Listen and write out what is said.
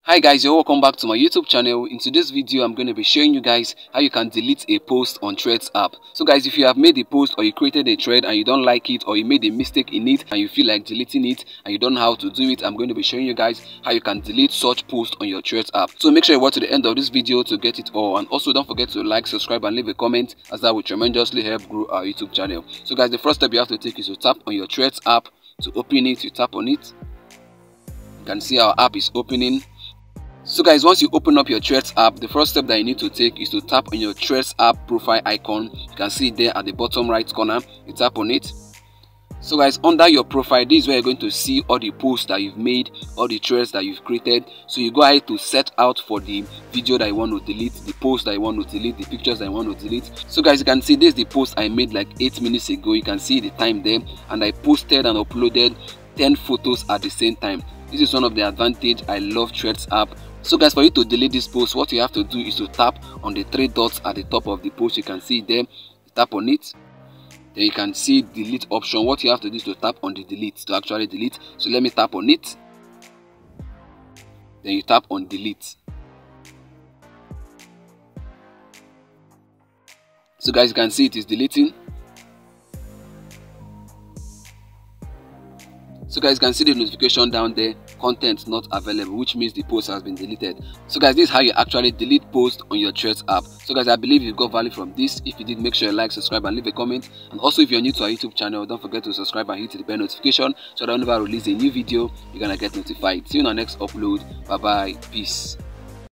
Hi guys, you're welcome back to my YouTube channel. In today's video, I'm going to be showing you guys how you can delete a post on Threads app. So guys, if you have made a post or you created a thread and you don't like it, or you made a mistake in it and you feel like deleting it and you don't know how to do it, I'm going to be showing you guys how you can delete such post on your Threads app. So make sure you watch to the end of this video to get it all, and also don't forget to like, subscribe and leave a comment, as that will tremendously help grow our YouTube channel. So guys, the first step you have to take is to tap on your Threads app. To open it, you tap on it. You can see our app is opening. So guys, once you open up your Threads app, the first step that you need to take is to tap on your Threads app profile icon. You can see it there at the bottom right corner. You tap on it. So guys, under your profile, this is where you're going to see all the posts that you've made, all the threads that you've created. So you go ahead to set out for the video that you want to delete, the post that you want to delete, the pictures that you want to delete. So guys, you can see this is the post I made like 8 minutes ago. You can see the time there, and I posted and uploaded 10 photos at the same time. This is one of the advantage I love Threads app. So guys, for you to delete this post, what you have to do is to tap on the 3 dots at the top of the post. You can see it there. You tap on it. Then you can see delete option. What you have to do is to tap on the delete to actually delete. So let me tap on it. Then you tap on delete. So guys, you can see it is deleting. So guys, you can see the notification down there, content not available, which means the post has been deleted. So guys, this is how you actually delete posts on your Threads app. So guys, I believe you got value from this. If you did, make sure you like, subscribe and leave a comment. And also, if you're new to our YouTube channel, don't forget to subscribe and hit the bell notification so that whenever I release a new video, you're gonna get notified. See you in our next upload. Bye bye, peace.